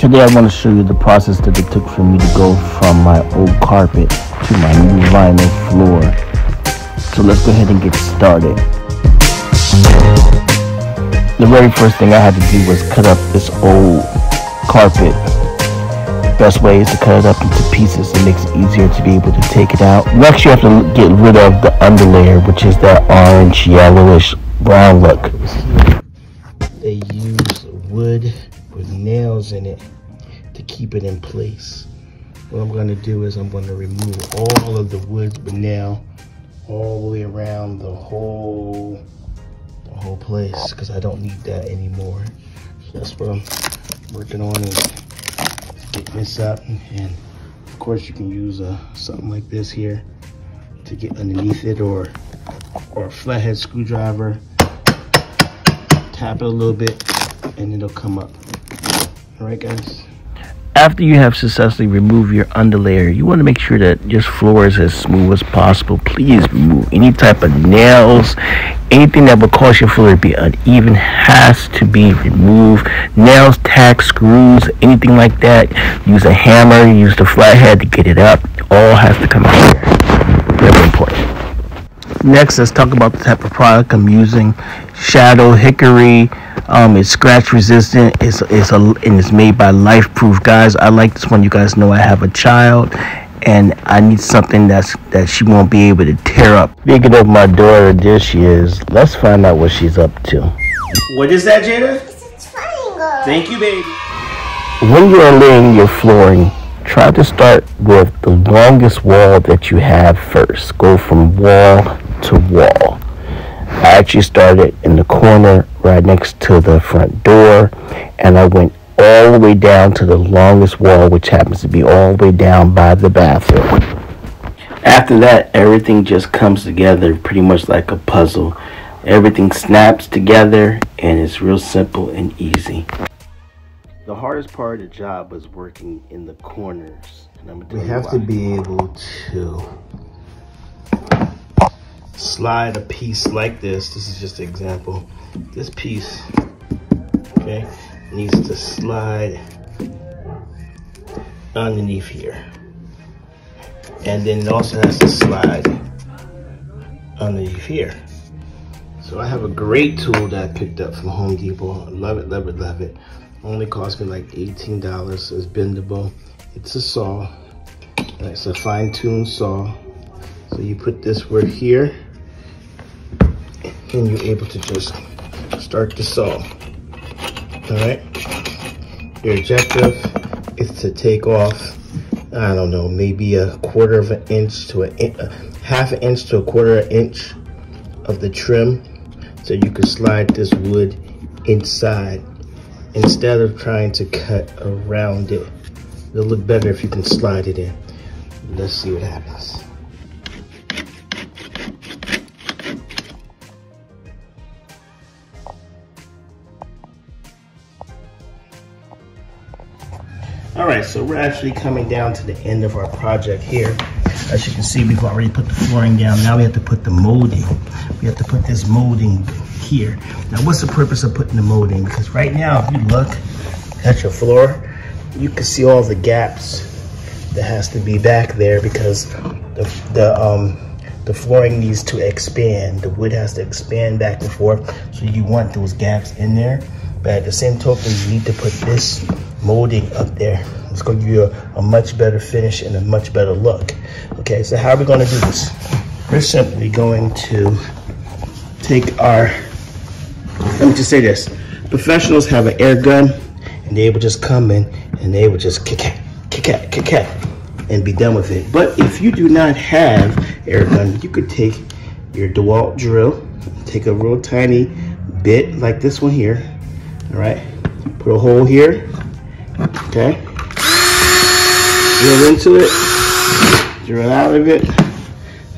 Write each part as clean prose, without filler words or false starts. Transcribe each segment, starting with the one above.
Today I want to show you the process that it took for me to go from my old carpet to my new vinyl floor. So let's go ahead and get started. The very first thing I had to do was cut up this old carpet. Best way is to cut it up into pieces. It makes it easier to be able to take it out. Next, you have to get rid of the underlayer, which is that orange, yellowish, brown look. They use wood with nails in it to keep it in place. What I'm going to do is I'm going to remove all of the wood with nail all the way around the whole place, because I don't need that anymore. So that's what I'm working on, is getting this up. And of course you can use something like this here to get underneath it, or a flathead screwdriver. Tap it a little bit and it'll come up. All right, guys. After you have successfully removed your underlayer, you want to make sure that your floor is as smooth as possible. Please remove any type of nails. Anything that will cause your floor to be uneven has to be removed. Nails, tacks, screws, anything like that. Use a hammer, use the flathead to get it up. All has to come out here. Very important. Next, let's talk about the type of product I'm using. Shadow Hickory. It's scratch resistant. It's made by Lifeproof. Guys, I like this one. You guys know I have a child, and I need something that she won't be able to tear up. Speaking of my daughter, there she is. Let's find out what she's up to. What is that, Jada? It's a triangle. Thank you, baby. When you are laying your flooring, try to start with the longest wall that you have first. Go from wall to wall. I actually started in the corner right next to the front door, and I went all the way down to the longest wall, which happens to be all the way down by the bathroom. After that, everything just comes together pretty much like a puzzle. Everything snaps together, and it's real simple and easy. The hardest part of the job was working in the corners. And we have to be able to slide a piece like this. This is just an example. This piece, okay, needs to slide underneath here. And then it also has to slide underneath here. So I have a great tool that I picked up from Home Depot. Love it, love it, love it. Only cost me like $18. It's bendable. It's a saw. It's a fine-tuned saw. So you put this right here, and you're able to just start the saw. All right. Your objective is to take off, I don't know, maybe a quarter of an inch to half an inch to a quarter of an inch of the trim, so you can slide this wood inside instead of trying to cut around it. It'll look better if you can slide it in. Let's see what happens. All right, so we're actually coming down to the end of our project here. As you can see, we've already put the flooring down. Now we have to put the molding. We have to put this molding here. Now, what's the purpose of putting the molding? Because right now, if you look at your floor, you can see all the gaps that has to be back there, because the flooring needs to expand. The wood has to expand back and forth, so you want those gaps in there. But at the same token, you need to put this molding up there. It's going to give you a much better finish and a much better look. Okay, so how are we going to do this? We're simply going to take our, let me just say this. Professionals have an air gun, and they will just come in and they will just kick it, and be done with it. But if you do not have air gun, you could take your DeWalt drill, take a real tiny bit like this one here. All right, put a hole here, okay, drill into it, drill out of it.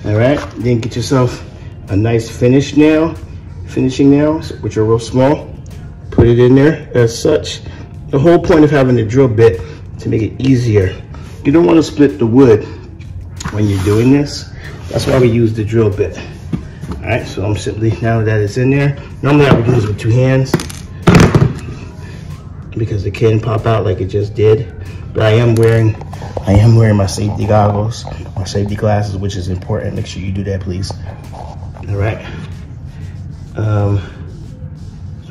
All right, then get yourself a nice finishing nail, which are real small. Put it in there as such. The whole point of having a drill bit to make it easier. You don't want to split the wood when you're doing this. That's why we use the drill bit. All right, so I'm simply, now that it's in there, normally I would do this with two hands. because it can pop out like it just did. But I am wearing my safety goggles, my safety glasses, which is important. Make sure you do that, please. All right. So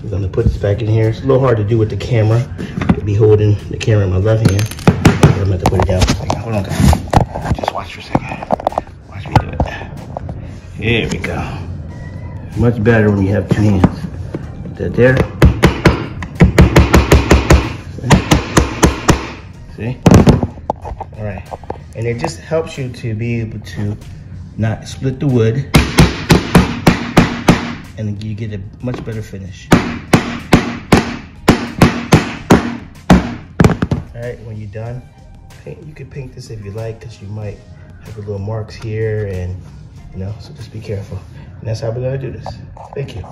we're gonna put this back in here. It's a little hard to do with the camera. I'll be holding the camera in my left hand. I'm gonna have to put it down for a second. Hold on, guys. Just watch for a second. Watch me do it. Here we go. Much better when you have two hands. Put that there. See? All right. And it just helps you to be able to not split the wood, and you get a much better finish. All right, when you're done, you can paint this if you like, because you might have the little marks here, and you know, so just be careful. And that's how we're gonna do this. Thank you.